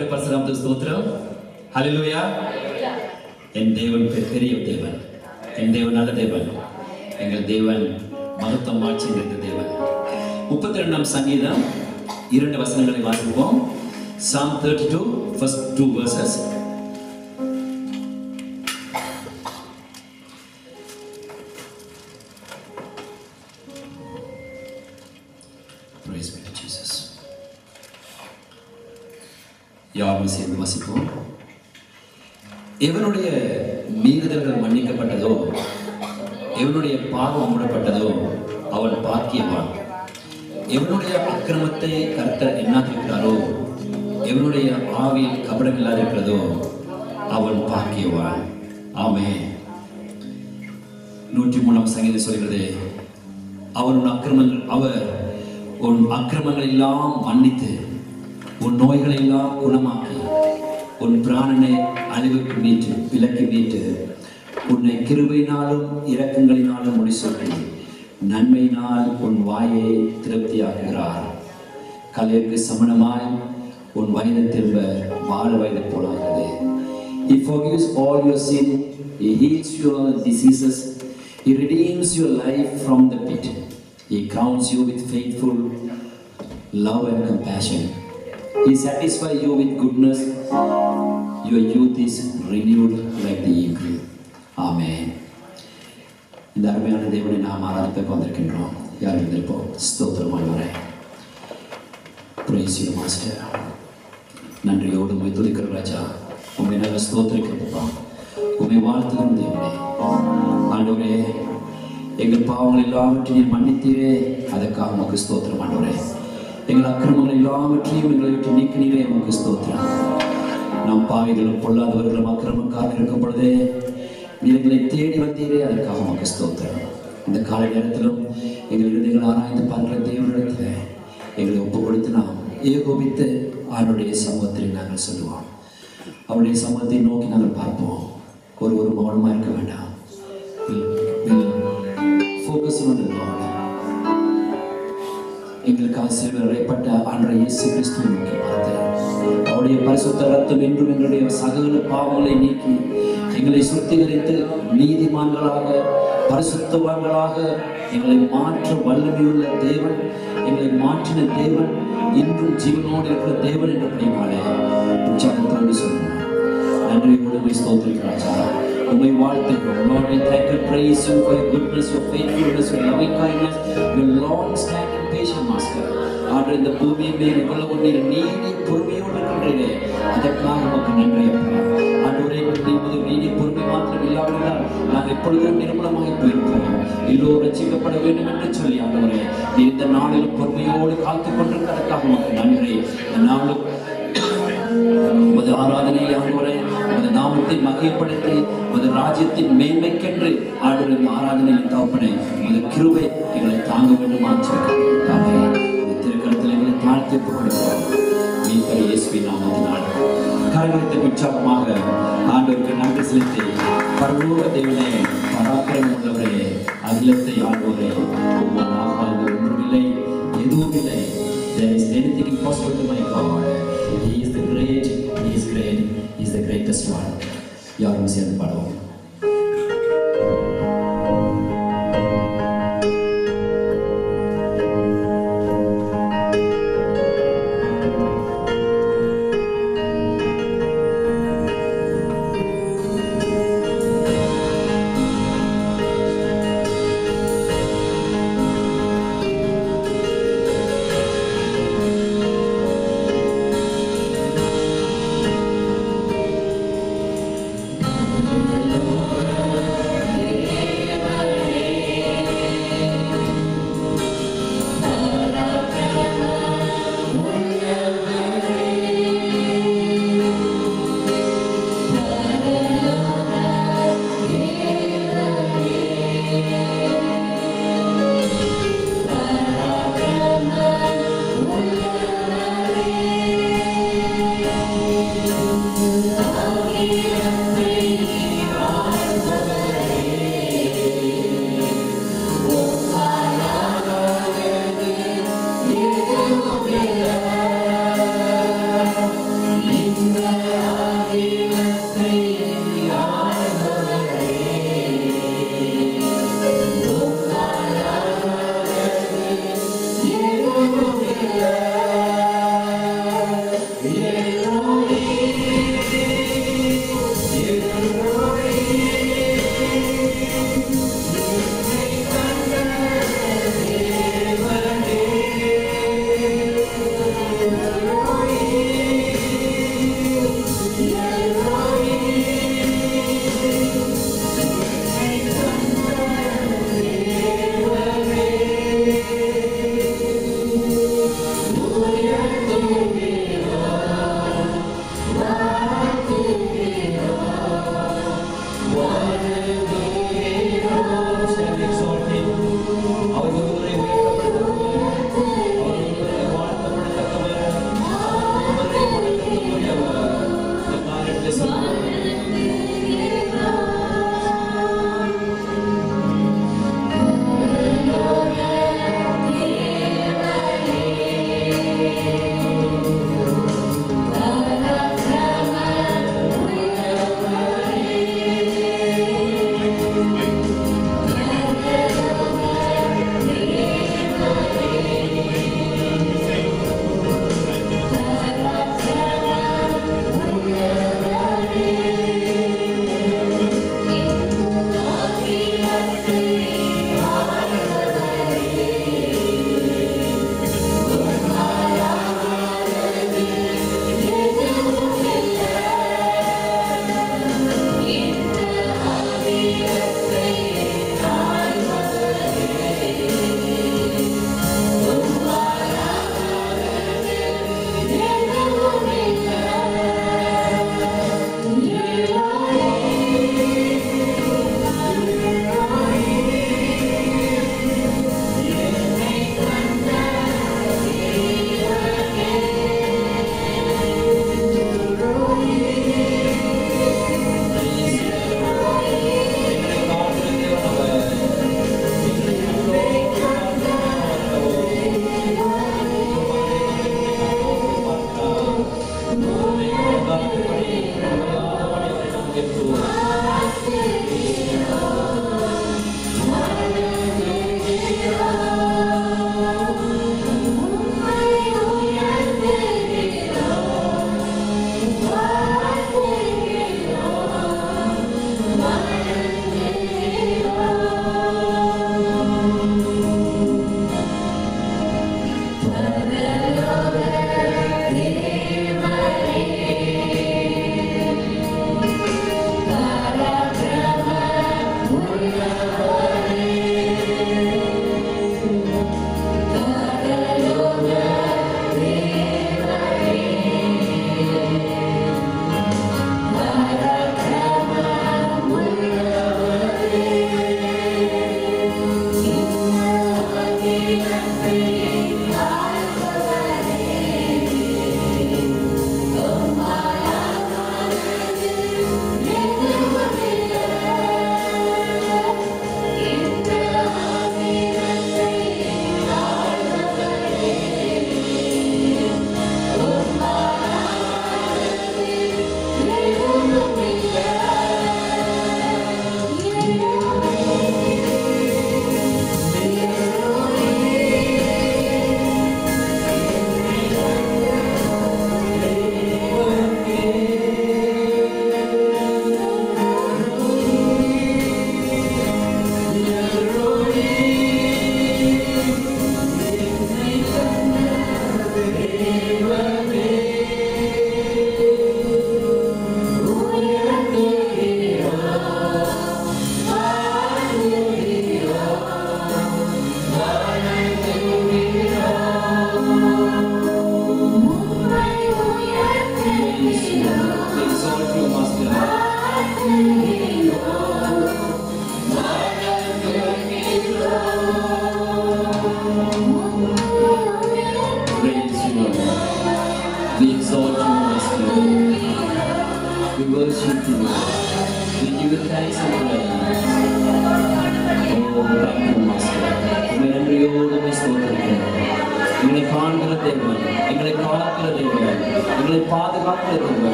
கர்த்தருடைய பரிசுத்த நாமத்துக்கு ஸ்தோத்திரம். ஹல்லேலூயா. என் தேவன் பெரிய தேவன், என் தேவன் நல்ல தேவன், எங்கள் தேவன் மகத்துவம் ஆட்சி நிறைந்த தேவன். 32ஆம் சங்கீதம் 2 வசனங்களை வாசிப்போம். Psalm 32 first 2 verses. Praise be to Jesus. யாரும் சேர்ந்து வாசிப்போம். எவனுடைய மீறுதல்கள் மன்னிக்கப்பட்டதோ, எவனுடைய பாவம் மூடப்பட்டதோ அவன் பாக்கியவான். எவனுடைய அக்கிரமத்தை கர்த்தர் எண்ணாதிருக்கிறாரோ, எவனுடைய ஆவியில் கபடம் இல்லாதிருக்கிறதோ அவன் பாக்கியவான். ஆமென். 103ஆம் சங்கீதம் சொல்கிறது, அவர் உன் அக்கிரமங்கள் எல்லாம் மன்னித்து உன் நோய்களை எல்லாம் குணமாக்கி உன் பிராணனை அழிவுக்கு மீட்டு விலக்கி மீட்டு உன்னை கிருபையினாலும் இரக்கங்களினாலும் முடிசூட்டி நன்மையினால் உன் வாயை திருப்தியாக்குகிறார். கலைக்கு சமணமாய் உன் வயது திரும்ப வாழ வயது போலாகிறது. He forgives all your sin, He heals your diseases, He redeems your life from the pit, He crowns you with faithful love and compassion, He satisfies you with goodness, your youth is renewed like the eagle. Amen. இந்த அருமையான தேவனை நாம் ஆராதிக்க வந்திருக்கின்றோம். யார் இருந்திருப்போம்? ஸ்தோத்திரம் ஆண்டவரே. Praise you master. நன்றியோடு உம்மை துதிக்கிறோம் ராஜா. உம்மை நாங்கள் ஸ்தோத்திரிக்கிறோம். உம்மை வாழ்த்துகிறோம் தேவனே. ஆண்டவரே, எங்கள் பாவங்கள் எல்லாவற்றையும் மன்னித்தீரே, அதற்காக உமக்கு ஸ்தோத்திரம் ஆண்டவரே. எங்கள் அக்கிரமங்கள் எல்லாவற்றையும் எங்களை விட்டு நீக்கினீரே, உமக்கு ஸ்தோத்திரம். நாம் பாவிகளும் பொல்லாதவர்களும் அக்கிரமக்காரர்கள் இருக்கும் பொழுதே நீர் எங்களை தேடி வந்தீரே, அதற்காக உமக்கு ஸ்தோத்திரம். இந்த காலை நேரத்திலும் எங்கள் இருதயங்களை ஆராய்ந்து பார்க்கிற தேவனிடத்தில் எங்களை ஒப்பு கொடுத்து நாம் ஏகோபித்து அவருடைய சமூகத்தில் நாங்கள் சொல்லுவோம். அவருடைய சமூகத்தை நோக்கி நாங்கள் பார்ப்போம். ஒரு மௌனமாக இருக்க வேண்டாம். Focus on the Lord. எங்களுக்காக சிலுவையிடப்பட்ட ஆண்டவர் இயேசு கிறிஸ்துவை நோக்கி பார்த்து அவருடைய பரிசுத்த ரத்தம் என்றும் எங்களுடைய சகல பாவங்களை நீக்கி எங்களை சுத்திகரித்து நீதிமான்களாக பரிசுத்தவான்களாக எங்களை மாற்ற வல்லமையுள்ள தேவன், எங்களை மாற்றின தேவன், இன்றும் ஜீவனோடு இருக்கிற தேவன் என்ற பிரியமாலே உற்சாகத்தோடு சொல்லுவோம். நன்றி உண்மை ஸ்தோத்திரிக்கிறாச்சா, உம்மை வாழ்த்துகிறோம். Lord, we thank and praise you for your goodness, your faithfulness, your loving kindness, your long standing patience, master. ஆண்டவரே, இந்த பூமியின் மேல் இவ்வளவு நீர் நீதி பொறுமையோடு இருக்கின்றீரே, அதற்காக உமக்கு நன்றி அப்பா. ஆண்டவரே, எங்களுடைய நீதி பொறுமை மாத்திரம் இல்லாவிட்டால் நாங்கள் எப்பொழுதும் நிர்மூலமாகி போயிருப்போம். எல்லோரும் ரட்சிக்கப்பட வேண்டும் என்று சொல்லி ஆண்டவரே, நீ இந்த நாளிலும் பொறுமையோடு காத்துக் கொண்டிருக்கிறதற்காக உமக்கு நன்றி. இந்த நாளும் உமது ஆராதனை ஆண்டவரே, உமது நாமத்தை மகிமைப்படுத்தி உமது ராஜ்யத்தின் மேன்மைக்கென்று ஆண்டவரே இந்த ஆராதனையின் தகப்பனே, உமது கிருபை எங்களை தாங்க வேண்டும் ஆச்சரிக்காமே. இந்த திருக்கரத்தில் எங்களை தாழ்த்தி கொடுக்கிறோம். மீட்பர் இயேசுவின் நாமத்தினால் கரங்களை உற்சாகமாக ஆண்டவருக்கு நன்றி செலுத்தி, பரலோக தேவனே, பராக்கிரமம் உள்ளவரே, அகிலத்தை ஆள்வோரே, உம்மால் ஒன்றுமில்லை, எதுவும் இல்லை. There is anything impossible to my God. He is the great, He is great, He is the greatest one. யாரும் சேர்ந்து பாடுவோம். Hallelujah.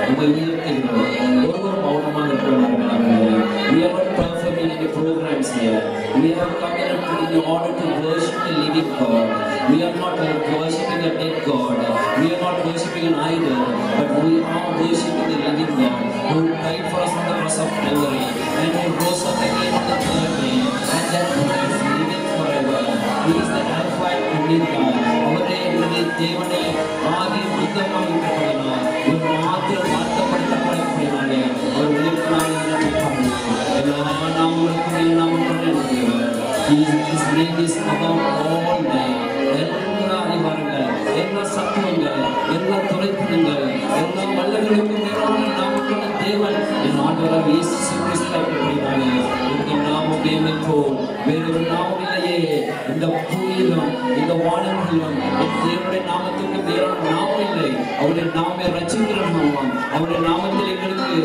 உம்மை உயர்த்துகிறோம். ஒருவரும் மௌனமாக இருக்கிறார்கள். We are not performing any programs here. We have come in order to worship the living God. We are not worshiping a dead God. We are not worshiping an idol, but we are worshiping the living God who died for us on the cross of Calvary and who rose up again on the third day, and that He is living forever. He is the Alpha and Omega. அவரே எங்களுடைய தேவனே, ஆதி அந்தமாக இருக்கிறவராய் ஒரு மாத்திரம் வார்த்தைப்படுத்தப்படக்கூடியவரே, அவர் உயிர்த்தனாய் இருக்கிறார். எல்லா நாமங்களுக்கும் நாமம் கொண்டிருக்கிறவர். His name is above all name. எல்லா அறிவார்கள், எல்லா சத்துவங்கள், எல்லா துறைத்தனங்கள், எல்லா வல்லவர்களுக்கும் மேலான நாமமான தேவன் என் ஆண்டவராகிய இயேசு கிறிஸ்துவை பற்றினாலே இந்த நாமமே போல் வேறொரு நாமம் இல்லையே. இந்த பூமியிலும் இந்த வானங்களிலும் தேவனுடைய நாமத்துக்கு வேறான நாமம் இல்லை. அவருடைய நாமே ரட்சிக்கிற நாமம். அவருடைய நாமத்தில் எங்களுக்கு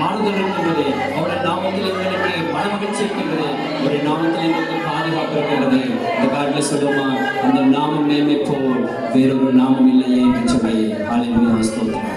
ஆறுதல் இருக்கின்றது. அவருடைய நாமத்தில் எங்களுக்கு மன மகிழ்ச்சி இருக்கின்றது. அவருடைய நாமத்தில் எங்களுக்கு பாதுகாப்பு இருக்கின்றது. இந்த காலத்தில் சொல்லுமா, அந்த நாமம் மேன்மை போல் வேறொரு நாமம் இல்லையே என்று சொல்லி ஹல்லேலூயா ஸ்தோத்திரம்.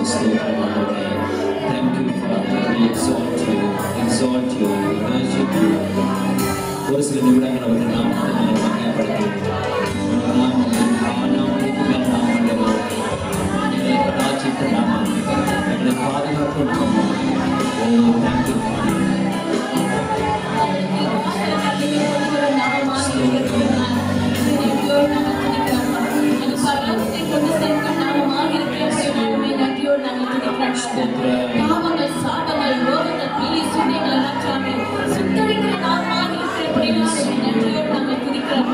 Thank you, Father. We exalt you, we worship you. ஒரு சில நிமிடங்கள் அவர்கள் நாமத்தை நாங்கள் மகிமைப்படுத்துவோம். எங்களை கடாட்சித்த நாமம், எங்களை பாதுகாப்பு நாமம். Oh, thank you, Father. பாவங்கள் சாபங்கள் ரோகங்கள் பிள்ளை சுண்டைகளை நாற்றாமே சுத்தரிக்கிற நாமாக இருக்கிறபடினாலே நன்றியோடு நாங்கள் துதிக்கிறோம்.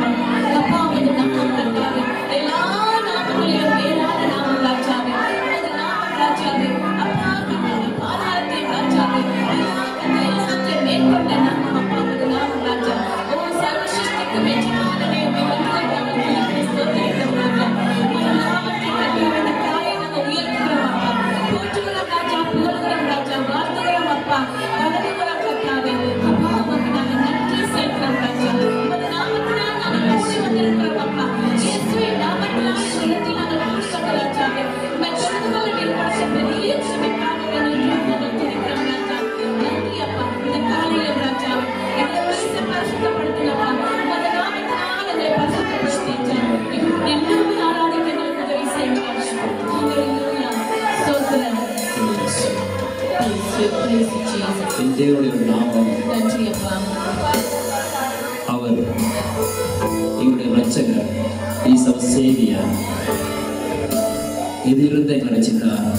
அப்பா உமது நாமம் ராஜாவே, எல்லா நாமங்களிலும் மேலான நாமம் ராஜாவே, உமது நாமம் ராஜாவே. அப்பா கர்த்தாவே, பாதாளத்தை ராஜாவே, எல்லாத்தையும் மேற்கொண்ட நாமம் அப்பா உமது நாமம் ராஜா. ஓ சர்வ சிருஷ்டிக்கு மெச்சினானே நாங்கள் ஸ்தோத்திரிக்கிறோம் ராஜா. உமது நாமத்தை கட்டிய இந்த காலை நாங்கள் உயர்த்துகிறோம் அப்பா. போற்றுகிறோம் ராஜா, புகழுகிறோம் ராஜா, வாழ்த்துகிறோம் அப்பா, வணங்குகிறோம் கர்த்தாவே. அப்பா உமக்கு நாங்கள் நன்றி செலுத்துகிறோம் ராஜா. உமது நாமத்தினால் நாங்கள் கூடி வந்திருக்கிறோம் அப்பா. இயேசுவின் நாமத்தினால் இந்த இடத்தில் நாங்கள் கூடி வந்த ராஜாவே. உம்மை தொழுது கொள்ள ஏற்படுத்த பெரிய கிருபைக்காக நன்றியோடு நாங்கள் துதிக்கிறோம் ராஜா. நன்றி அப்பா. இந்த காலையில் ராஜாவே எங்களை பரிசுத்தப்படுத்தினப்பா. உமது நாமத்தினால் எங்களை பரிசுத்தப்படுத்தினீர். எல்லோரும் ஆராதிக்க எங்களுக்கு உதவி செய்யுங்கள். ஹல்லேலூயா. ஸ்தோத்திரம். தேவனுடைய நாமம். நன்றி அப்பா. அவர் எங்களுடைய ரட்சகர். He's our Savior. இதிலிருந்து எங்களை ரட்சித்தார்.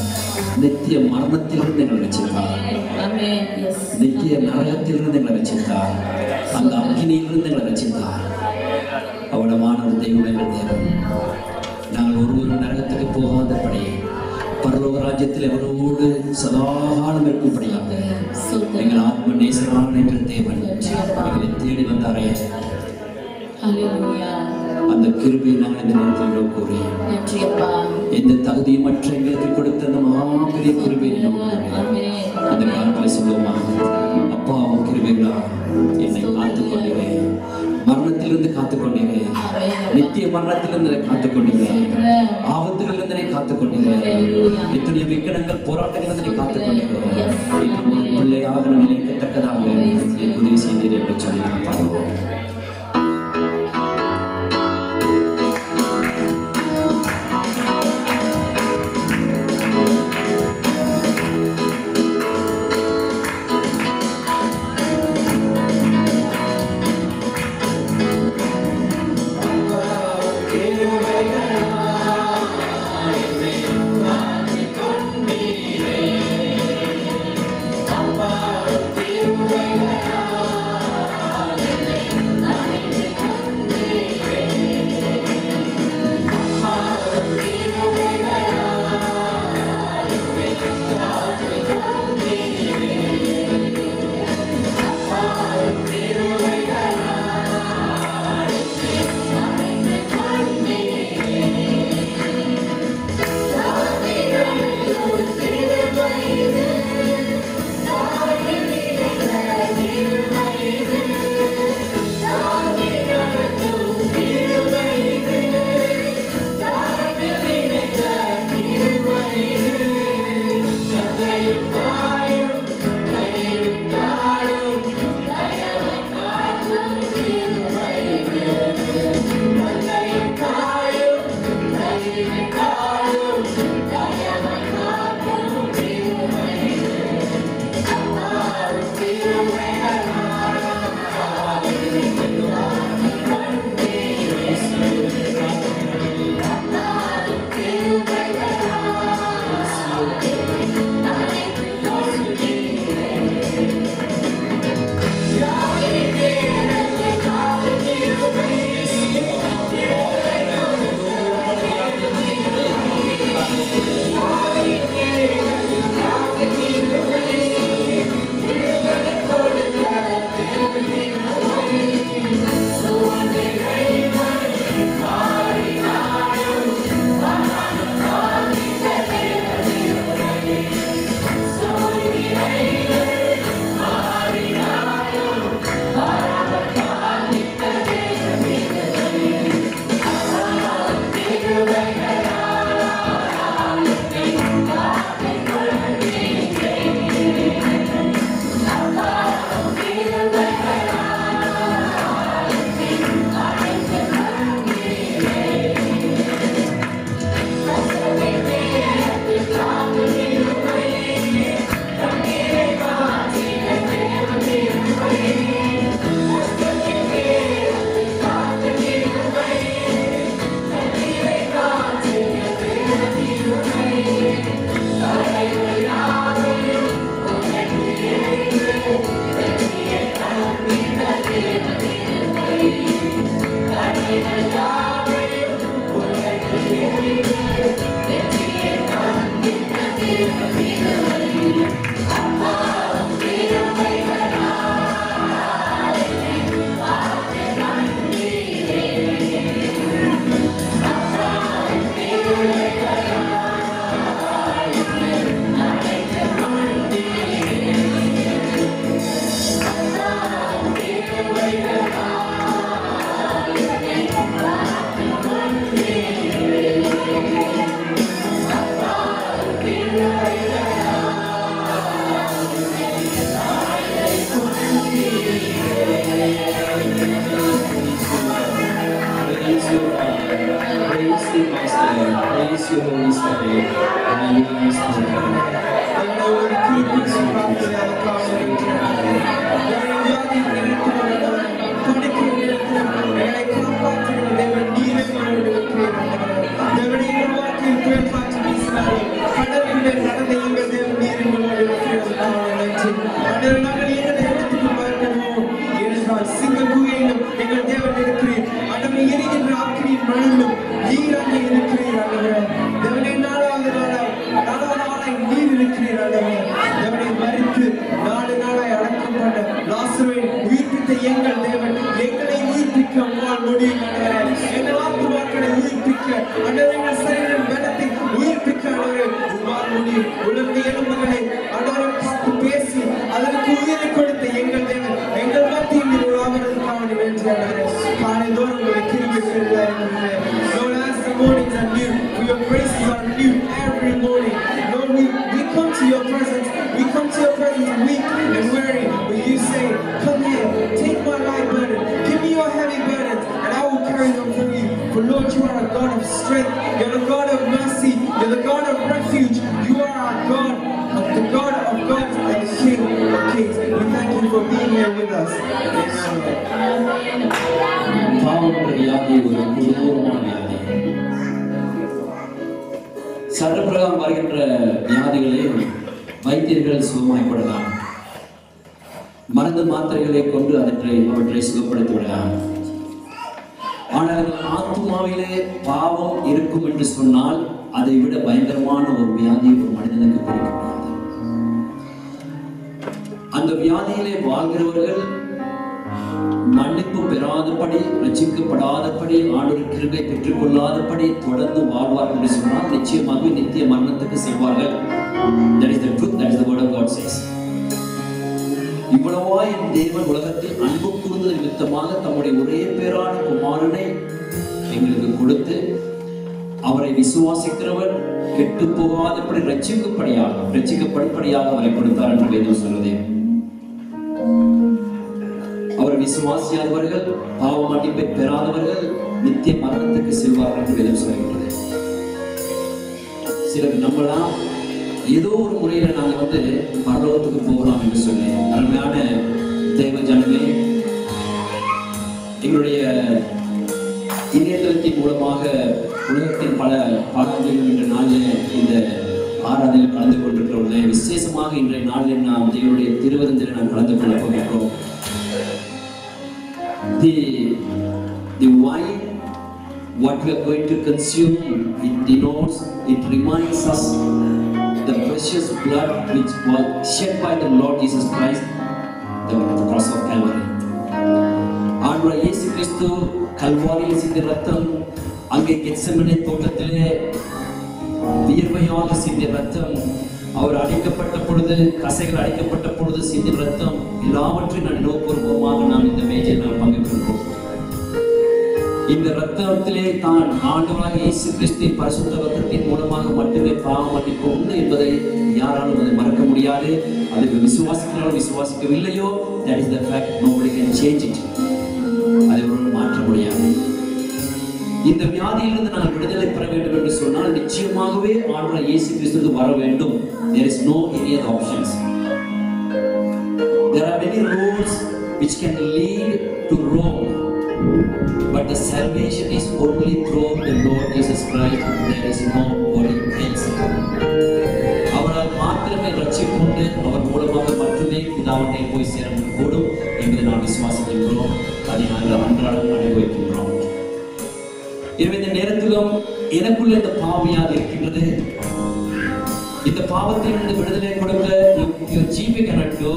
நித்திய மரணத்திலிருந்து எங்களை ரட்சித்தார். ஆமென். எஸ். நித்திய நரகத்திலிருந்து எங்களை ரட்சித்தார். அந்த அக்கினியிலிருந்து எங்களை ரட்சித்தார். அவனமான ஒரு தெய்வங்கள் தேவன். நாங்கள் ஒருவரும் நரகத்துக்கு போகாதபடி பரலோக ராஜ்யத்தில் அவரோடு சதாகாலம் இருக்கும்படியாக எங்கள் ஆத்ம நேசரான எங்கள் தேவன் எங்களை தேடி வந்தாரே. ஹல்லேலூயா. அந்த கிருபையை நாங்கள் இந்த நேரத்தில் கூறி நன்றி அப்பா. எந்த தகுதியுமற்ற எங்களுக்கு கொடுத்த அந்த மகாபெரிய கிருபையை ஆமென். அந்த காலத்தில் சொல்லுவோமா, அப்பா உன் கிருபைகளா என்னை காத்துக்கொண்டீரே, மரணத்திலிருந்து காத்துக்கொண்டீரே, நித்திய மரணத்திலிருந்து காத்துக்கொண்டீரே, ஆபத்துகளிலிருந்து என்னை காத்துக்கொண்டீரே, எத்தனை விக்கனங்கள் போராட்டங்களிலிருந்து என்னை காத்துக்கொண்டீரே. ஒரு பிள்ளையாக நான் நினைக்கத்தக்கதாக உதவி செய்தீரே என்று சொல்லி நான் பாடுவோம். அப்பா Praise you, Master. Praise you, Holy Spirit. Hallelujah, சர்வபிரகாரம் வருகின்ற வியாதிகளை வைத்தியர்கள் சுகமாய்ப்படலாம். மருந்து மாத்திரைகளை கொண்டு அவற்றை சுகப்படுத்தி விடலாம். ஆனால் ஆத்மாவிலே பாவம் இருக்கும் என்று சொன்னால் அதை விட பயங்கரமான ஒரு வியாதி ஒரு மனிதனுக்கு பிடிக்க முடியாது. அந்த வியாதியிலே வாழ்கிறவர்கள் மன்னிப்பு பெறாதபடி, ரட்சிக்கப்படாதபடி, ஆண்டவர் கிருபை பெற்றுக் கொள்ளாதபடி தொடர்ந்து வாழ்வார்கள் என்று சொன்னால் நிச்சயமாக நித்திய மரணத்துக்கு செல்வார்கள். That is the truth, that is the word of God says. இவ்வளவா என் தேவன் உலகத்தில் அன்பு கூர்ந்தது நிமித்தமாக தம்முடைய ஒரே பேரான குமாரனை எங்களுக்கு கொடுத்து அவரை விசுவாசிக்கிறவர் கெட்டு போகாதபடி ரட்சிக்கப்படும்படியாக அவரை கொடுத்தார் என்று வேதம் சொல்லுது. அவர் விசுவாசியாதவர்கள், பாவ மன்னிப்பை பெறாதவர்கள் நித்திய மரணத்துக்கு செல்வார்கள் என்று வேதம் சொல்கிறது. சிலர் நம்பலாம், ஏதோ ஒரு முறையில நாங்க பரலோகத்துக்கு போகலாம் என்று சொல்லி. அருமையான தேவ ஜனமே, எங்களுடைய இணையதளத்தின் மூலமாக உலகத்தின் பல பாடங்களிலும் இன்ற நாளில் இந்த ஆராதனையில் கலந்து கொண்டிருக்கிறவர்களே, விசேஷமாக இன்றைய நாளில் நாம் தேவனுடைய திருவிருந்தில் நாம் கலந்து கொள்ள போகிறோம். The wine, what we are going to consume, it denotes, it reminds us the precious blood which was shed by the Lord Jesus Christ, the cross of Calvary. ஆண்டவர் இயேசு கிறிஸ்து கல்வாரியில் சிந்திய ரத்தம், அங்கே கெத்செமனே தோட்டத்திலே வியர்வையாக சிந்திய ரத்தம், அவர் அடிக்கப்பட்ட பொழுது, கசைகள் அடிக்கப்பட்ட பொழுது சிந்திய ரத்தம், எல்லாவற்றையும் நான் நோக்கூர்வமாக நாம் இந்த மேஜையில் நாம் பங்கு பெறுகிறோம். இந்த ரத்தத்திலே தான் ஆண்டவராக இயேசு கிறிஸ்துவின் பரிசுத்த ரத்தத்தின் மூலமாக மட்டுமே பாவ மன்னிப்பு உண்டு என்பதை யாராலும் அதை மறக்க முடியாது. அதுக்கு விசுவாசிக்கிறாலும் விசுவாசிக்கவில்லையோ, that is the fact, nobody can change it. அதை ஒரு மாற்ற முடியாது. இந்த வியாதியிலிருந்து நாங்கள் விடுதலை பெற வேண்டும் என்று சொன்னால் நிச்சயமாகவே ஆண்டவர் இயேசு கிறிஸ்துவுக்கு வர வேண்டும். There is no any other options. There are many roads which can lead to Rome, but the salvation is only through the Lord Jesus Christ. There is nobody else. அவரால் மாத்திரமே ரட்சிப்புண்டு, அவர் மூலமாக மட்டுமே பிதாவினை போய் சேர கூடும் என்பதை நாம் விசுவாசிக்கின்றோம். அதை நாங்கள் அன்றாடம் அனுபவிக்கின்றோம். எனவே இந்த நேரத்திலும் எனக்குள்ள இந்த பாவியாக இருக்கின்றது. இந்த பாவத்திலிருந்து விடுதலை கொடுக்க your GP cannot do,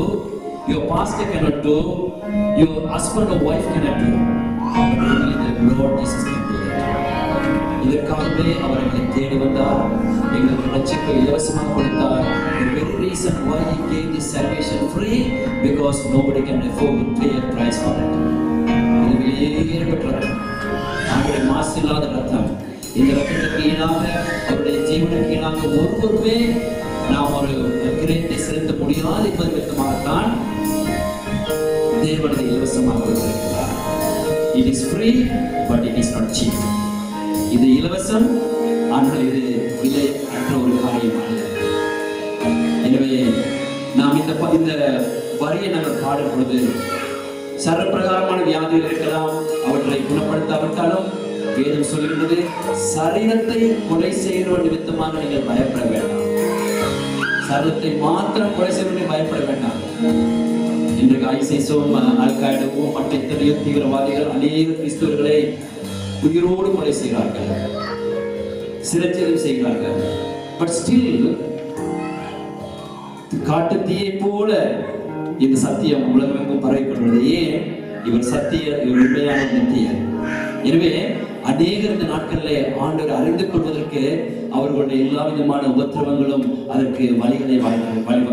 your pastor cannot do, your husband or wife cannot do. Only the Lord Jesus can do that. இதற்காகவே அவர் எங்களை தேடி வந்தார், எங்களுக்கு ரட்சிப்பை இலவசமாக கொடுத்தார். The very reason why he gave this salvation free, because nobody can afford to pay a price for it. இது விலையேறப்பட்ட ரத்தம், அவருடைய மாசில்லாத ரத்தம். இந்த ரத்தத்துக்கு ஈடாக, அவருடைய ஜீவனுக்கு ஈடாக ஒருவருமே நாம் ஒரு கிரயத்தை செலுத்த முடியாது என்பது விதமாகத்தான் தேவனை இலவசமாக கொடுத்திருக்கிறார். It is free, but it is not cheap. இது இலவசம், ஆனால் இது விலை அற்ற ஒரு காரியம் அல்ல. எனவே நாம் இந்த வரியை நாங்கள் பாடும் பொழுது சரப்பிரகாரமான வியாதிகள் இருக்கலாம், அவற்றை குணப்படுத்தாவிட்டாலும் வேதம் சொல்கின்றது சரீரத்தை கொலை செய்கிற நிமித்தமாக நீங்கள் பயப்பட வேண்டாம். சரீரத்தை மாத்திரம் கொலை செய்வதை பயப்பட வேண்டாம். இன்றைக்கு ஐசிஸும் அல்காய்டாவும் மற்ற எத்தனையோ தீவிரவாதிகள் அநேக கிறிஸ்தவர்களை உயிரோடு கொலை செய்கிறார்கள், சிறைச்சேதம் செய்கிறார்கள். பட் ஸ்டில் காட்டு தீயை போல இந்த சத்தியம் உலகமெங்கும் பரவிக்கொள்வது. ஏன்? இவர் சத்திய, இவர் உண்மையான நித்தியர். எனவே அநேகர் இந்த நாட்களிலே ஆண்டவர் அறிந்து கொள்வதற்கு அவர்களுடைய எல்லா விதமான உபத்திரவங்களும் அதற்கு வழிகளை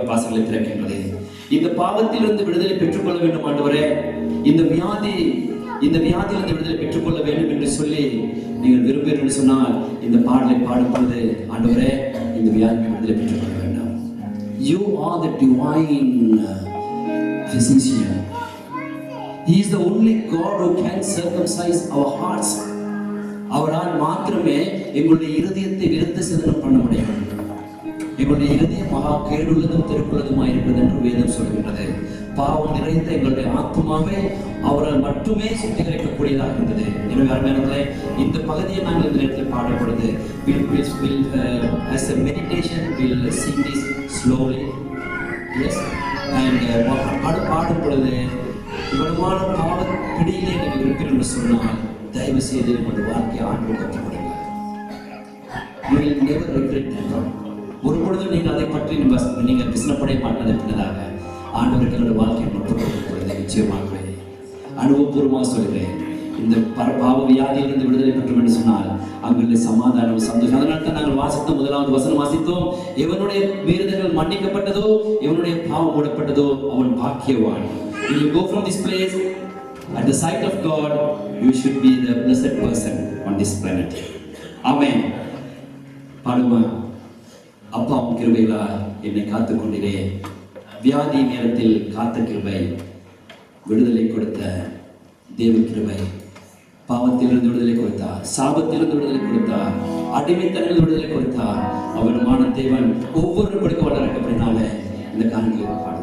வாசல்களை திறக்கின்றது. இந்த பாவத்திலிருந்து விடுதலை பெற்றுக்கொள்ள வேண்டும் ஆண்டவரே, இந்த வியாதியிலிருந்து விடுதலை பெற்றுக்கொள்ள வேண்டும் என்று சொல்லி நீங்கள் விரும்புகிறீர்கள் என்று சொன்னால் இந்த பாடலை பாடும்போது ஆண்டவரே இந்த வியாதியை விடுதலை பெற்றுக்கொள்ள வேண்டும். You are the divine physician. He is the only God who can circumcise our hearts. அவரால் மாத்திரமே எங்களுடைய இருதயத்தை விருத்த சேதனம் பண்ண முடியும். எங்களுடைய இருதயம் மகா கேடுள்ளதும் திருக்குள்ளதுமாய் இருக்கிறது என்று வேதம் சொல்கின்றது. பாவம் நிறைந்த எங்களுடைய ஆத்மாவை அவரால் மட்டுமே சுத்திகரிக்கக்கூடியதாக இருந்தது. எனவே அருமையானவர்களே, இந்த பகுதியை நாங்கள் இந்த நேரத்தில் பாடப்படுது. As a meditation, we'll sing this slowly. Yes, and பாடும் பொழுது இவ்வளவான பாவ பிடியிலே நீங்கள் இருக்கிறீர்கள் என்று சொன்னால் தயவு செய்து உங்களுடைய வாழ்க்கையை ஆண்டவர் கற்றுக் கொடுங்க. You will never regret that. ஒரு பொழுதும் நீங்கள் அதை பற்றி நீங்கள் விசனப்படைய மாட்டதை பின்னதாக ஆண்டவருக்கு என்னுடைய வாழ்க்கையை மட்டும் கொடுக்கிறது. நிச்சயமாகவே அனுபவபூர்வமாக சொல்கிறேன். இந்த பாவ வியாதியிலிருந்து விடுதலை பெற்றோம் என்று சொன்னால் அங்குள்ள சமாதானம், சந்தோஷம். அதனால தான் நாங்கள் வாசித்தோம், முதலாவது வசனம் வாசித்தோம், எவனுடைய மீறுதல்கள் மன்னிக்கப்பட்டதோ, எவனுடைய பாவம் மூடப்பட்டதோ அவன் பாக்கியவான். When you go from this place, at the sight of God, you should be the blessed person on this planet. Amen. பாடுமா? அப்பா உன் கிருபையிலா என்னை காத்துக் கொண்டிரே. வியாதி நேரத்தில் காத்த கிருபை, விடுதலை கொடுத்த தேவ கிருபை, பாவத்திலிருந்து விடுதலை கொடுத்தார், சாபத்திலிருந்து விடுதலை கொடுத்தார், அடிமைத்தனத்தில் விடுதலை கொடுத்தார். அவருமான தேவன் ஒவ்வொரு கொடுக்க வளர்க்கப்படினால இந்த காரியங்களை பாடுவோம்.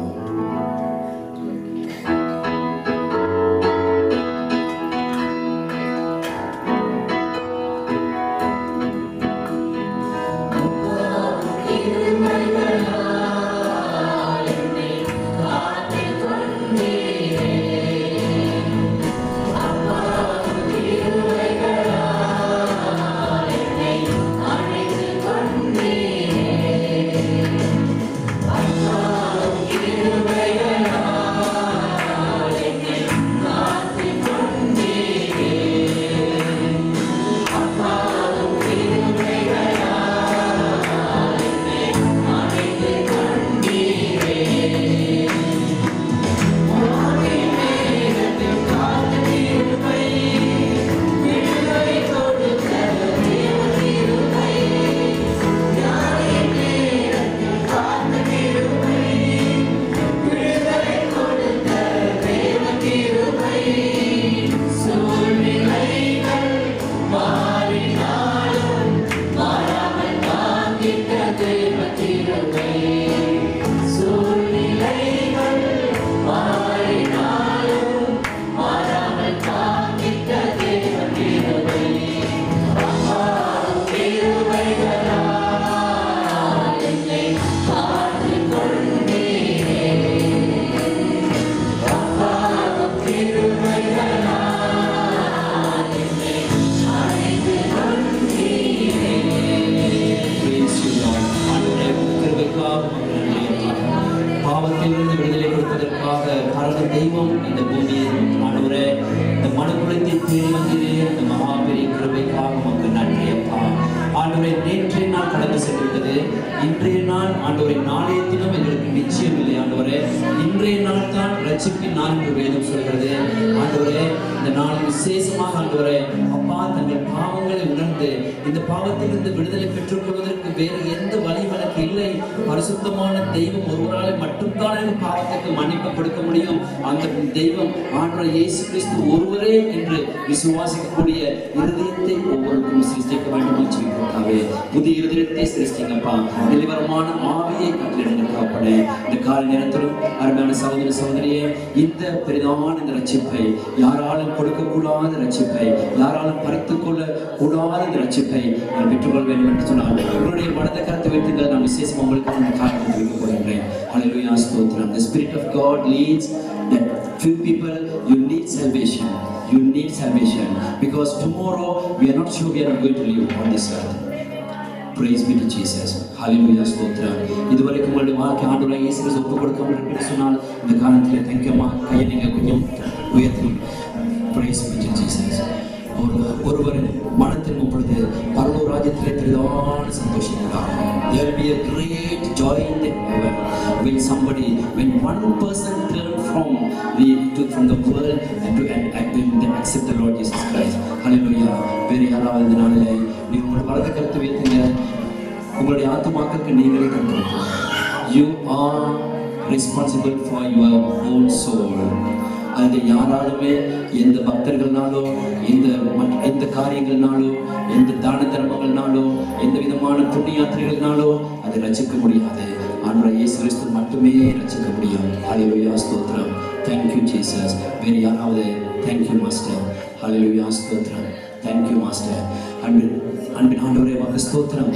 பாவத்திலிருந்து விடுதலை கொடுப்பதற்காக பரந்த தெய்வம் இந்த பூமியில் ஆண்டவரே இந்த மனுக்குலத்தை தேடி வந்ததே இந்த மகாபெரிய கிருபைக்காக உமக்கு நன்றி அப்பா. ஆண்டவரே நேற்றைய நாள் கடந்து சென்றுவிட்டது, இன்றைய நாள் ஆண்டவரை நாளைய தினம் எங்களுக்கு நிச்சயம் இல்லை ஆண்டவரே. இன்றைய நாள் தான் ரட்சிப்பின் நாள் என்று வேதம் சொல்கிறது ஆண்டவரே. இந்த நாள் விசேஷமாக ஆண்டவரே அப்பா தங்கள் பாவங்களை உணர்ந்து இந்த பாவத்திலிருந்து விடுதலை பெற்றுக் கொள்வதற்கு வேறு எந்த வழி எனக்கு இல்லை. பரிசுத்தமான தெய்வம் ஒருவரால் மட்டும்தான் என் பாவத்துக்கு மன்னிப்பு கொடுக்க முடியும். அந்த தெய்வம் ஆண்டவர் இயேசு கிறிஸ்து ஒருவரே என்று விசுவாசிக்கக்கூடிய இருதயத்தை ஒவ்வொருக்கும் சிருஷ்டி புதிய இருதயத்தை சிருஷ்டிங்கப்பா. நிலவரமான ஆவியை கட்டளையிடுங்க தகப்பனே. இந்த கால நேரத்திலும் அருமையான சகோதர சகோதரியே, இந்த பெரிதான இந்த ரட்சிப்பை, யாராலும் கொடுக்கக்கூடாத ரட்சிப்பை, யாராலும் பறித்துக் கொள்ள கூடாத இந்த ரட்சிப்பை நான் பெற்றுக்கொள்ள வேண்டும் என்று சொன்னால் உங்களுடைய வலது கரத்தை வைத்து நான் விசேஷம் உங்களுக்கு இந்த காரியத்தை வைக்க போகின்றேன். ஹல்லேலூயா, ஸ்தோத்திரம். The Spirit of God leads that few people, you need salvation. You need salvation because tomorrow we are not sure we are going to live on this earth. Praise be to Jesus. Hallelujah, ஸ்தோத்திரம். இதுவரைக்கும் உங்களுடைய வாழ்க்கை ஆண்டவராகிய இயேசு கிறிஸ்து ஒப்புக் கொடுக்காமல் என்று சொன்னால் இந்த காலத்திலே தேங்க்யூமா கையை நீங்கள் கொஞ்சம் உயர்த்தி. Praise be to Jesus. ஒருவர் மனத்தின் பொழுது பரலோக ராஜ்யத்திலே பெரிதான சந்தோஷம் உண்டாகும். There will be a great joy in heaven when one person turn from the world and they accept the Lord Jesus Christ. Hallelujah. வேறு யாராவது இந்த நாளிலே நீங்கள் உங்களுடைய வலது கரத்தை உயர்த்துங்க. உங்களுடைய ஆத்துமாக்களுக்கு நீங்களே கற்றுக். You are responsible for your own soul. அது யாராலுமே எந்த பக்தர்கள்னாலோ எந்த காரியங்கள்னாலோ எந்த தான தர்மங்கள்னாலோ எந்த விதமான புண்ணிய யாத்திரைகள்னாலோ அதை ரட்சிக்க முடியாது. ஆண்டவராகிய இயேசு கிறிஸ்து மட்டுமே ரட்சிக்க முடியும். ஹல்லேலூயா, ஸ்தோத்திரம். Thank you Jesus. வேறு யாராவது? Thank you master. ஹல்லேலூயா, ஸ்தோத்திரம். Thank you master. அன்பின் ஆண்டவரே உமக்கு ஸ்தோத்திரம்.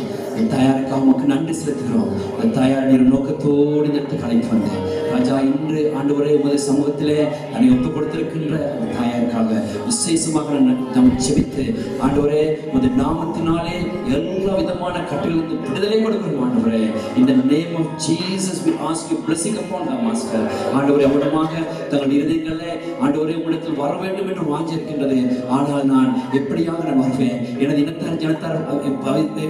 தயாருக்காக உமக்கு நன்றி செலுத்துகிறோம். தயார் நீர் நோக்கத்தோடு இந்த இடத்துக்கு அழைத்து வந்தேன் ராஜா. இன்று ஆண்டவரே உமது சமூகத்திலே தன்னை ஒப்புக் கொடுத்திருக்கின்ற தாயாருக்காக விசேஷமாக நாம் செபித்து ஆண்டவரே உமது நாமத்தினாலே எல்லா விதமான கட்டுகளுக்கு விடுதலை கொடுக்கிறோம் ஆண்டவரே. In the name of Jesus we ask you blessing upon the master. ஆண்டவரே அவடமாக தங்கள் இருதயங்களிலே ஆண்டவரே உம்மிடத்தில் வர வேண்டும் என்று வாஞ்சிருக்கின்றது. ஆனால் நான் எப்படியாக நான் வருவேன்? எனது இனத்தார் ஜனத்தார்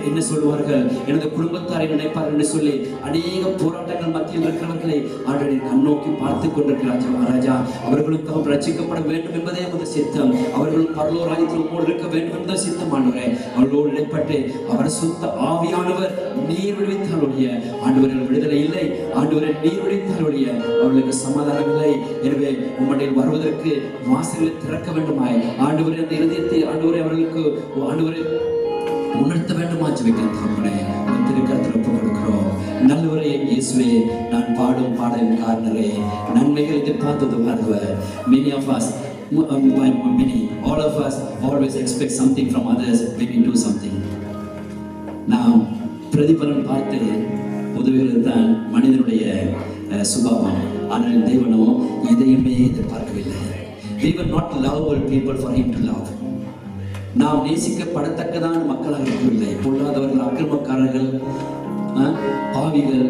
என்ன சொல்வார்கள், எனது குடும்பத்தாரை நினைப்பார்கள் என்று சொல்லி அநேக போராட்டங்கள் மத்தியில் இருக்கிறவர்களை ஆண்டவரே கண்ணோக்கி பார்த்து கொண்டிருக்கிறார் ராஜா. அவர்களுக்கு ரட்சிக்கப்பட வேண்டும் என்பதே உமது சித்தம். அவர்களும் பரலோக ராஜ்யத்தில் உம்மோடு இருக்க வேண்டும் என்பது சித்தம் ஆண்டவரே. அவர்களோடு இடைப்பட்டு அவர் சுத்த ஆவியானவர் நீர் விடுவித்தாலுடைய ஆண்டவர்கள் விடுதலை இல்லை. ஆண்டவரை நீர் விடுவித்தாலுடைய அவர்களுக்கு சமாதானம் இல்லை. எனவே உம்முடைய வருவதற்கு வாசல்களை திறக்க வேண்டுமாய் ஆண்டவரே அந்த இருதயத்தை ஆண்டவரே அவர்களுக்கு ஆண்டவரே உணர்த்த வேண்டுமா ஜெபிக்கிறேன். திருக்கரத்தில் ஒப்புக் கொடுக்கிறோம். நல்லவரே இயேசுவே, நான் பாடும் பாடலின் காரணரே, நன்மைகள் எதிர்பார்த்தது வருவர். Many of us, all of us always expect something from others when we do something. நாம் பிரதிபலன் பார்த்து உதவுகிறது தான் மனிதனுடைய சுபாவம். ஆனால் தேவனோ எதையுமே எதிர்பார்க்கவில்லை. We will not love all people for him to love. நாம் நேசிக்கப்படத்தக்கதான மக்களாக இருக்கவில்லை. பொல்லாதவர்கள், அக்கிரமக்காரர்கள், பாவிகள்,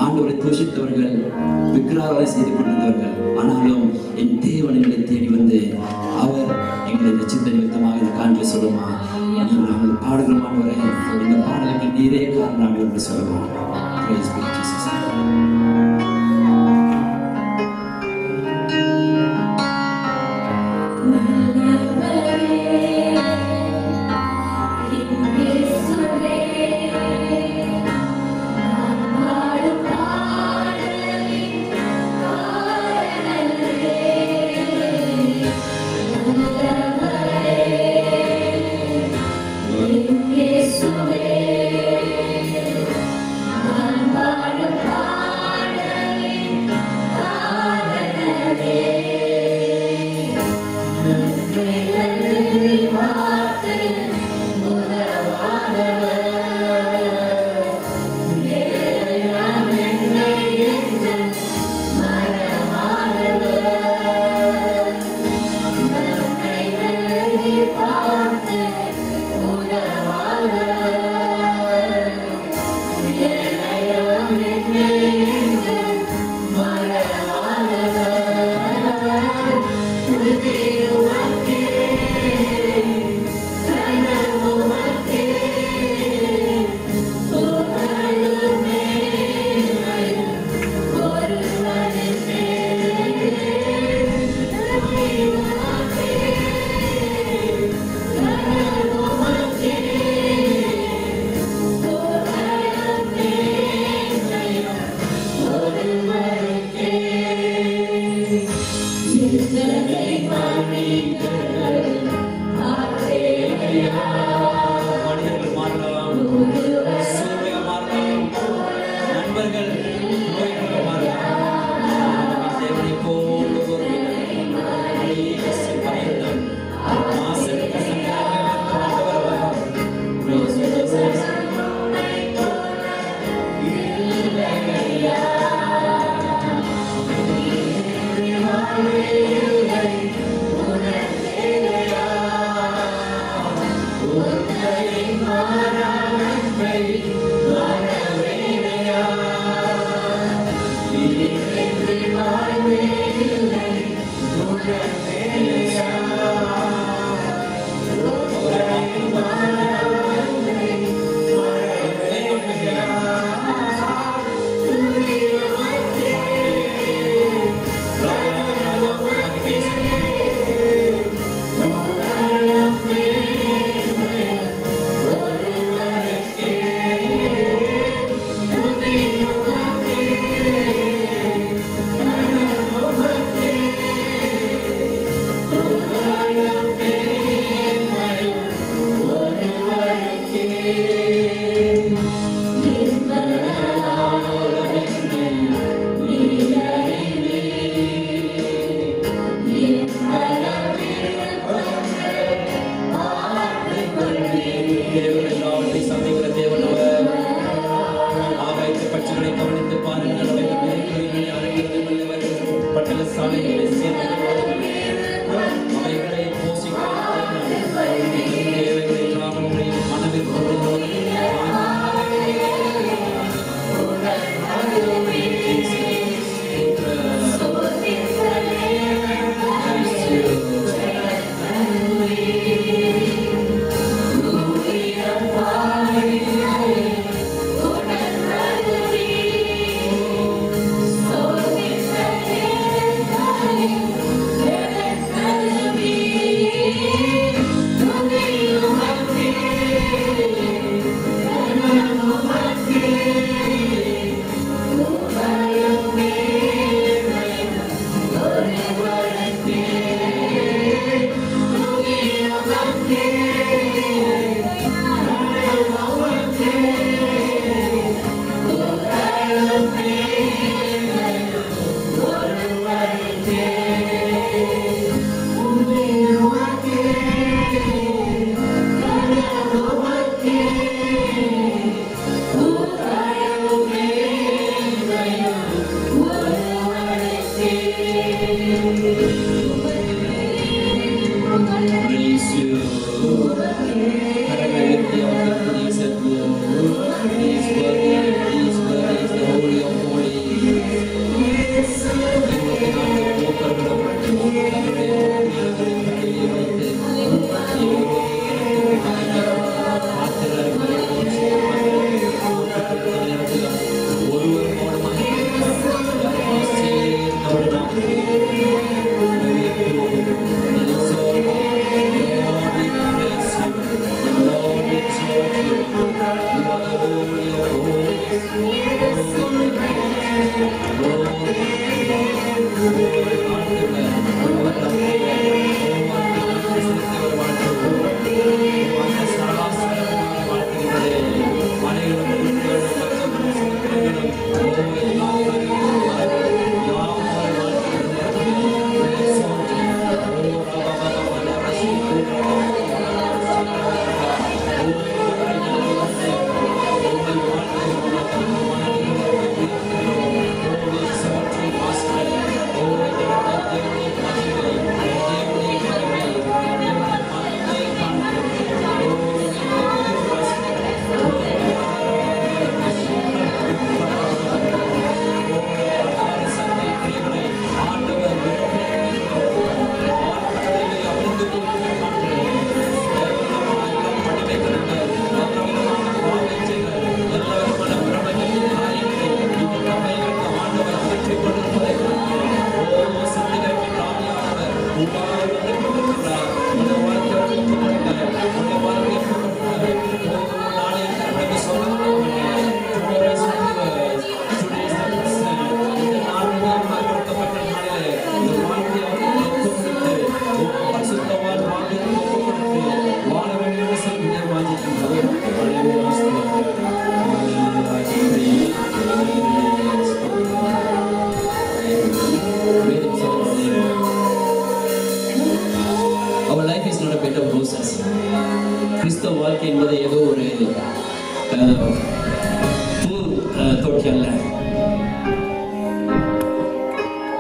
ஆண்டவரை தூஷித்தவர்கள், விக்கிரகாராதனை செய்து கொண்டிருந்தவர்கள். ஆனாலும் என் தேவன் எங்களை தேடி வந்து அவர் எங்களை ரட்சித்த நிமித்தமாக இந்த காண்பை சொல்லுமா, நாங்கள் பாடுகிறோம் ஆண்டவரே, இந்த பாடலுக்கு நீரே காரணம் என்று சொல்லுவோம். Praise be to Jesus. I'm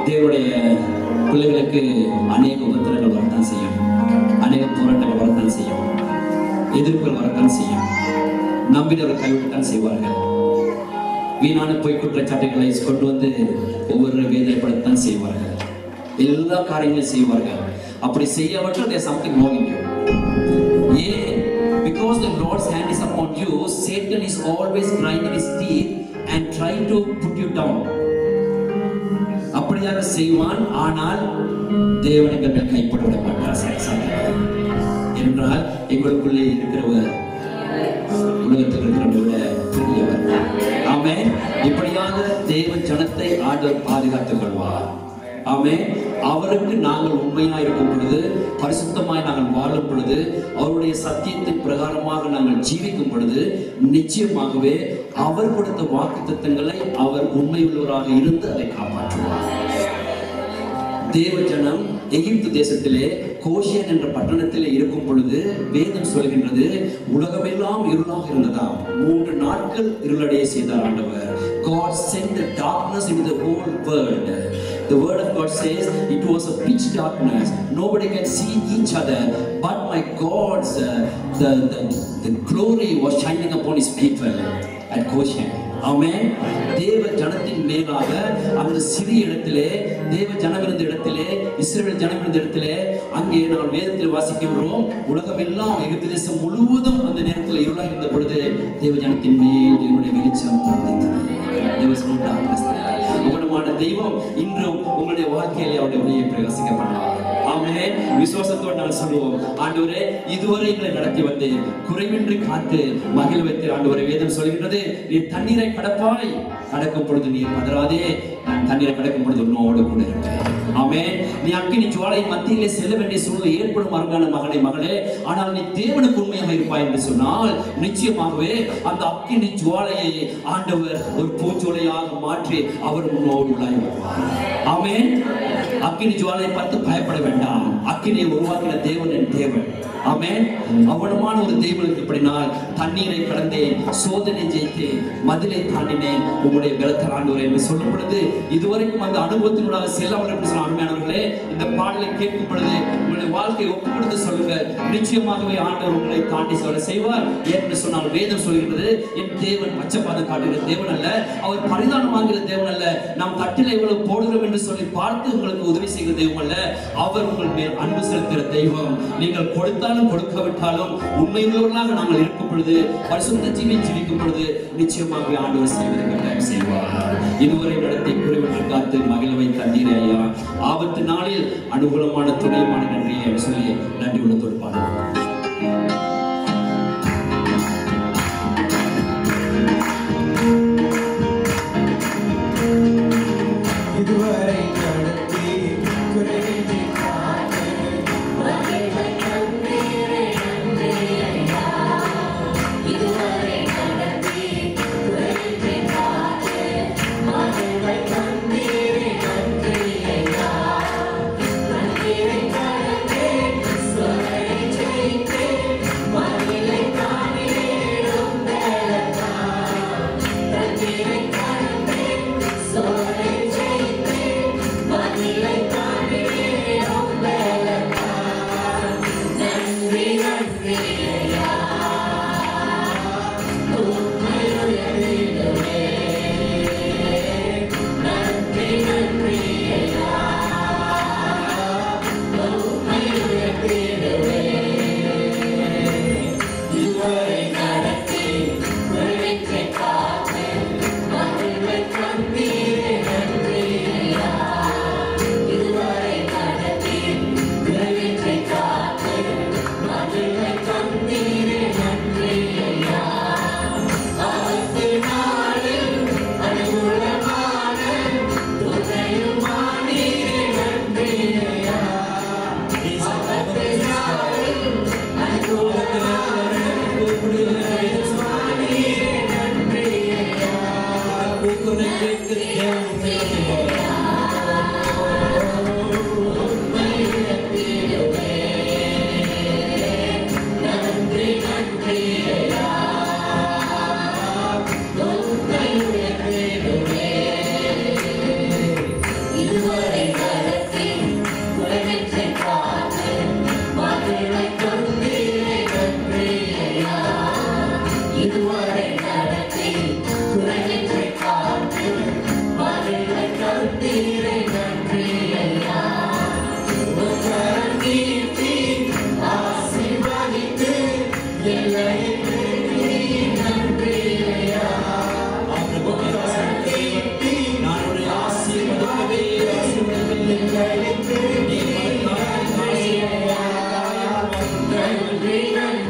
தேவனுடைய பிள்ளைகளுக்கு அநேக உபத்திரங்கள் வரத்தான் செய்யும், அநேக போராட்டங்கள் வரத்தான் செய்யும், எதிர்ப்புகள் வரத்தான் செய்யும். நம்பினவர் கைவிடத்தான் செய்வார்கள். வீணான பொய் குற்றச்சாட்டுகளை கொண்டு வந்து ஒவ்வொரு வேதனைப்படத்தான் செய்வார்கள். எல்லா காரியங்களும் செய்வார்கள். அப்படி செய்யவற்றை there's something wrong in you. ஏன்? Because the Lord's hand is upon you, Satan is always grinding his teeth and trying to put you down. அப்படியாக செய்வான். ஆனால் தேவன் எங்கள் கைப்பட விட மாட்டார். என்றால் எங்களுக்குள்ளே இருக்கிறவர் உலகத்தில் இருக்கிறவரை பெரியவர். ஆமென். இப்படியாக தேவ ஜனத்தை ஆண்டவர் பாதுகாத்துக் கொள்வார். ஆமென். அவருக்கு நாங்கள் உண்மையாக இருக்கும் பொழுது, பரிசுத்தமாய் நாங்கள் வாழும் பொழுது, அவருடைய சத்தியத்தின் பிரகாரமாக நாங்கள் ஜீவிக்கும் பொழுது, நிச்சயமாகவே அவர் கொடுத்த வாக்குத்தத்தங்களை அவர் உண்மையுள்ளவராக இருந்து அதை காப்பாற்றுவார். தேவ ஜனம் எகிப்து தேசத்திலே கோஷியன் என்ற பட்டணத்திலே இருக்கும் பொழுது வேதம் சொல்கின்றது, உலகமெல்லாம் இருளாக இருந்ததாம். 3 நாட்கள் இருளடைய செய்தார் ஆண்டவர். God sent the darkness into the whole world. The word of God says it was a pitch darkness. Nobody can see each other, but my God's the glory was shining upon his people at Goshen. ஆமென். தேவ ஜனத்தின் மேலாக அந்த சிறிய இடத்திலே, தேவ ஜனம் இருந்த இடத்திலே, இஸ்ரவேல் ஜனம் இருந்த இடத்திலே, அங்கே நாம் வேதத்தில் வாசிக்கிறோம், உலகம் எல்லாம் எகிப்து தேசம் முழுவதும் அந்த நேரத்தில் இருளாக இருந்த பொழுது தேவ ஜனத்தின் மேல் என்னுடைய வெளிச்சம் வந்தது. உங்களுமான தெய்வம் இன்றும் உங்களுடைய வாழ்க்கையிலே அவருடைய ஒளியை பிரகாசிக்க பண்ணுவார். ஆமென். விசுவாசத்தோடு நாங்கள் சொல்லுவோம், ஆண்டவரே இதுவரை எங்களை நடத்தி வந்து குறைவின்றி காத்து மகிழ வைத்து ஆண்டவரை வேதம் சொல்கின்றது, நீ தண்ணீரை கடப்பாய், கடக்கும் பொழுது நீ பதறாதே, நான் தண்ணீரை கடக்கும் பொழுது உன்னோடு கூட இருப்பேன். ஆமென். நீ அக்கினி ஜுவாலை மத்தியிலே செல்ல வேண்டிய சூழ்நிலை ஏற்படும் அருமையான மகனே மகளே, ஆனால் நீ தேவனுக்கு உண்மையாக இருப்பாய் என்று சொன்னால் நிச்சயமாகவே அந்த அக்கினி ஜுவாலையை ஆண்டவர் ஒரு பூஞ்சோலையாக மாற்றி அவர் முன்னோடு உலாய் வருவார். ஆமென். அக்கினி ஜுவாலையை பார்த்து பயப்பட வேண்டாம். அக்கினியை உருவாக்கின தேவன் என் தேவன். ஆமென். அவனமான ஒரு தெய்வனுக்கு இப்படினால் தண்ணீரை கடந்தேன், சோதனை ஜெயித்தேன், மதிலை தாண்டினேன், உங்களுடைய பலத்தால் ஆண்டவரே என்று சொல்லும் பொழுது இதுவரைக்கும் அந்த அனுபவத்தினூடாக செல்லாமல் என்று சொன்ன அருமையானவர்களே, இந்த பாடலை கேட்கும் பொழுது உங்களுடைய வாழ்க்கையை ஒப்பு கொடுத்து சொல்லுங்க. நிச்சயமாகவே ஆண்டவர் உங்களை தாண்டி சொல்ல செய்வார். என்று சொன்னால் வேதம் சொல்கிறது, என் தேவன் பச்சைப்பாதம் காட்டுகிற தேவன் அல்ல, அவர் பரிதானம் வாங்குகிற தேவன் அல்ல, நாம் தட்டில் எவ்வளவு போடுகிறோம் என்று சொல்லி பார்த்து உங்களுக்கு உதவி செய்கிற தெய்வம் அல்ல, அவர் உங்கள் மேல் அன்பு செலுத்துகிற தெய்வம். நீங்கள் கொடுத்தாலும் கொடுக்காவிட்டாலும் உண்மையுள்ளவர்களாக நாங்கள் இருக்கும் பொழுது, பரிசுத்த ஜீவியை ஜீவிக்கும் பொழுது நிச்சயமாகவே ஆண்டவர் செய்வதை கட்டாயம் செய்வார். இதுவரை நடத்தி குறைவற்று காத்து மகிழ வைத்த தண்ணீரே ஐயா, ஆபத்து நாளில் அனுகூலமான துணையமான நன்றியை சொல்லி நன்றி உள்ளத்தோடு பாடுவோம்.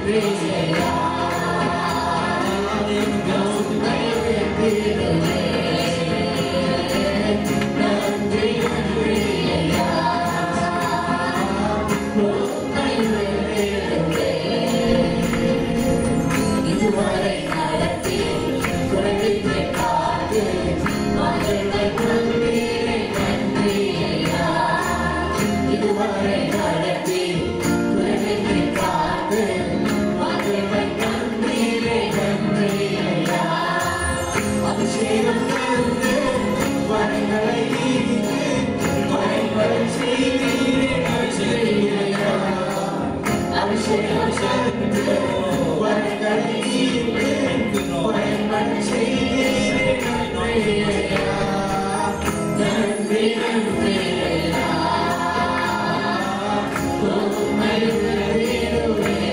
Praise இதுவரை நடத்தி குறைவில்லை காத்து மகிழ்வை தந்தீரே நன்றி ஐயா. இதுவரை நடத்தி குறைவில்லை காத்து மகிழ்வை தந்தீரே நன்றி ஐயா. அபிஷேகம் தந்து வரங்களை ஈர்த்து மறைகளை செய்தீரே நன்றி ஐயா. அபிஷேகம் தந்து வரங்களை ஈர்த்து மறைகளை செய்தீரே நன்றி ஐயா. நன்றி நன்றி ஐயா. உம்மை உயர்த்திடுவேன்.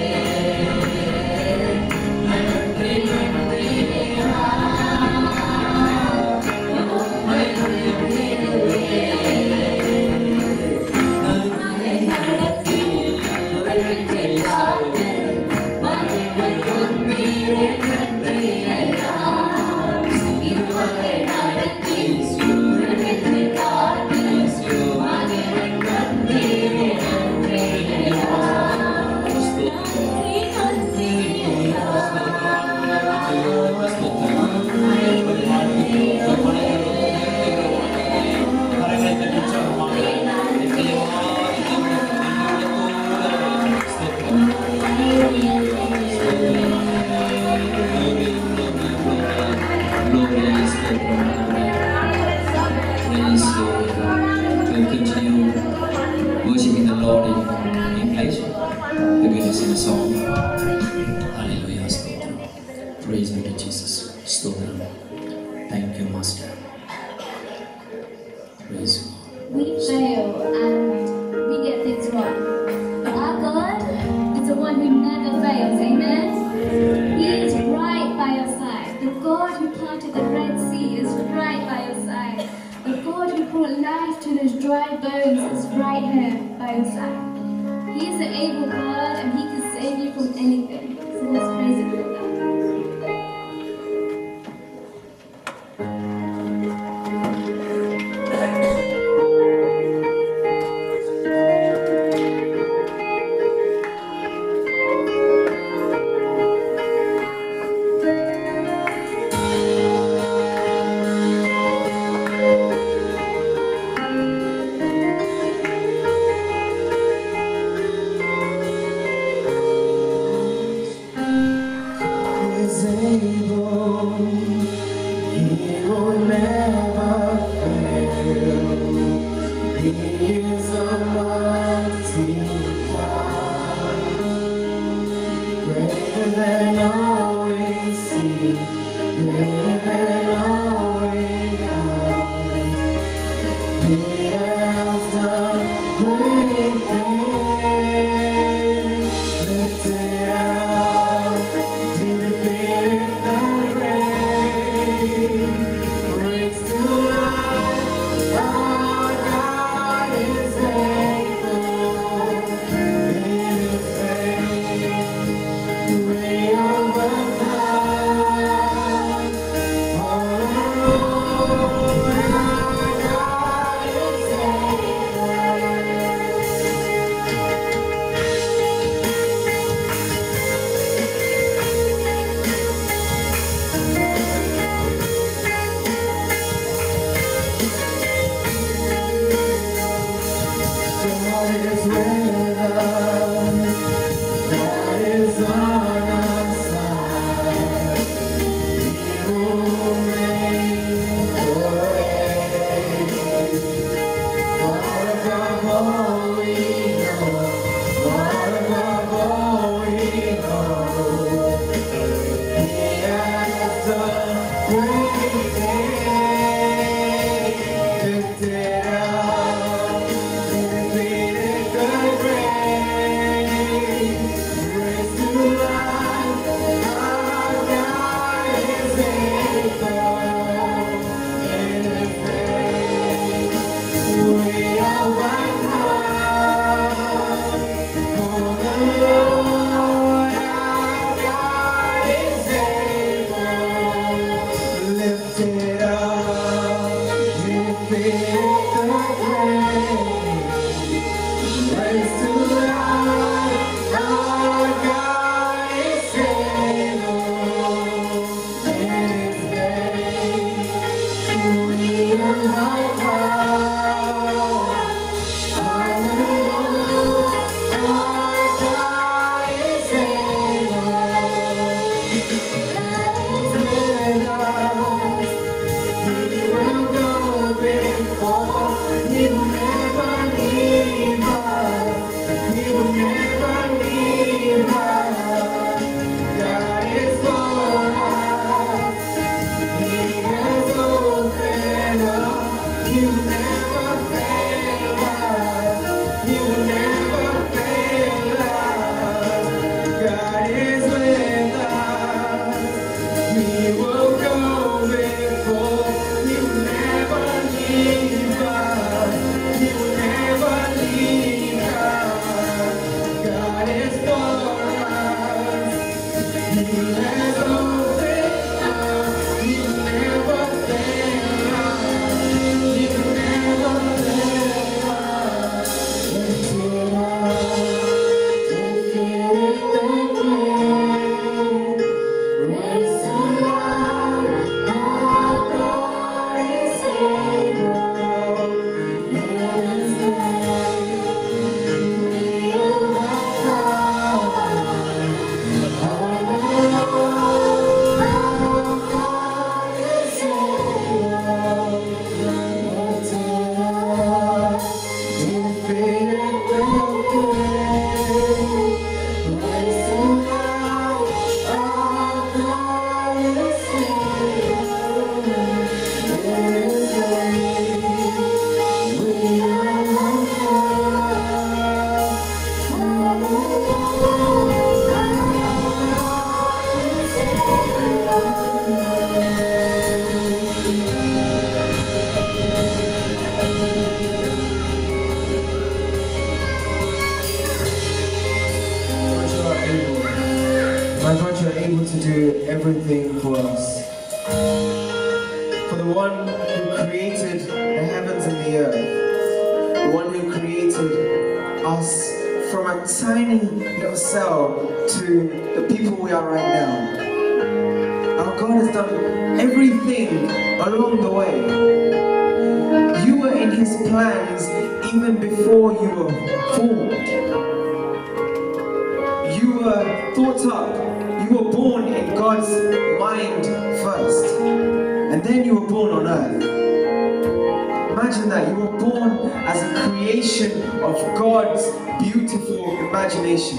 நன்றி நன்றி ஐயா. உம்மை உயர்த்திடுவேன். நன்மை நடத்தி உரைத்தை காத்து மகிமை தந்தீரே நன்றி ஐயா. இதுவரை நடத்தி உரைத்தை காத்து மகிமை தந்தீரே நன்றி ஐயா. நன்றி நன்றி ஐயா. Continue worshiping the Lord in place. We're going to sing a song. Hallelujah. Stotram. Praise be to Jesus. Stotram. Thank you, Master. Praise God. We fail and we get things wrong. But our God is the one who never fails. Amen? He is right by your side. The God who parted the Red Sea is right by your side. The God who brought life to those dry bones is right here by your side. He is an able God and He can save you from anything. So let's praise Him for that. Is able, He will never fail. He is a mighty God, greater than all we see, greater than all we know. He has done great things. Lifted up, defeated the grave. Brings to life, our God is able. In His faith, we overcome. My God, you are able to do everything for us. For the one who created the heavens and the earth, the one who created us from a tiny little cell to the people we are right now. Our God has done everything along the way. You were in His plans even before you were formed. You were thought up. You were born in God's mind first, and then you were born on earth. Imagine that, you were born as a creation of God's beautiful imagination.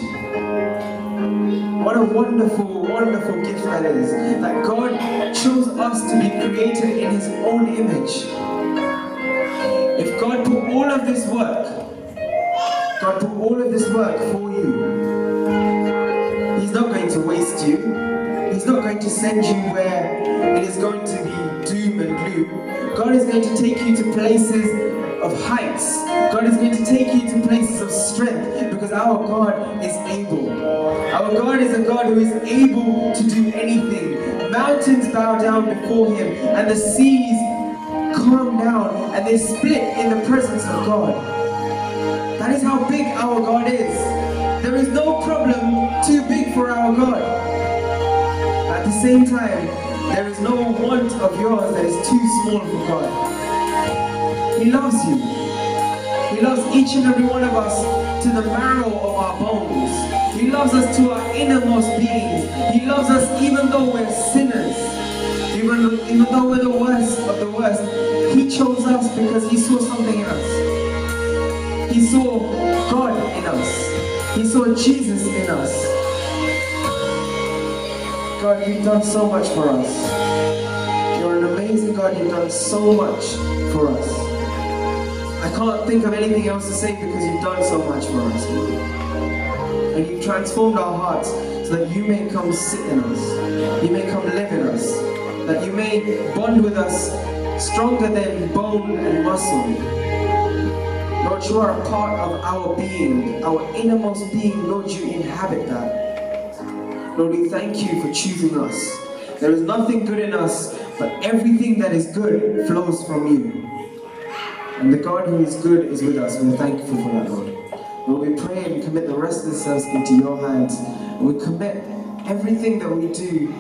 What a wonderful, wonderful gift that is, that God chose us to be created in His own image. If God put all of this work, God put all of this work for you, He's not going to waste you. He's not going to send you where it is going to be doom and gloom. God is going to take you to places of heights. God is going to take you to places of strength, because our God is able. Our God is a God who is able to do anything. Mountains bow down before Him, and the seas calm down, and they split in the presence of God. That is how big our God is. There is no problem too big for our God. At the same time, there is no want of yours that is too small for God. He loves you. He loves each and every one of us to the marrow of our bones. He loves us to our innermost beings. He loves us even though we're sinners. Even though we're the worst of the worst. He chose us because He saw something in us. He saw God in us. He saw Jesus in us. God, You've done so much for us. You're an amazing God. You've done so much for us. I can't think of anything else to say because You've done so much for us. And You've transformed our hearts so that You may come sit in us. You may come live in us. That You may bond with us stronger than bone and muscle. Lord, You are a part of our being, our innermost being. Lord, You inhabit that. Lord, we thank You for choosing us. There is nothing good in us, but everything that is good flows from You. And the God who is good is with us. We're thankful for that, Lord. Lord, we pray and commit the rest of the service into Your hands. And we commit everything that we do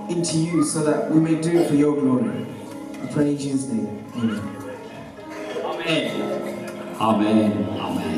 into You so that we may do it for Your glory. I pray in Jesus' name. Amen. Amen. Amen. Amen.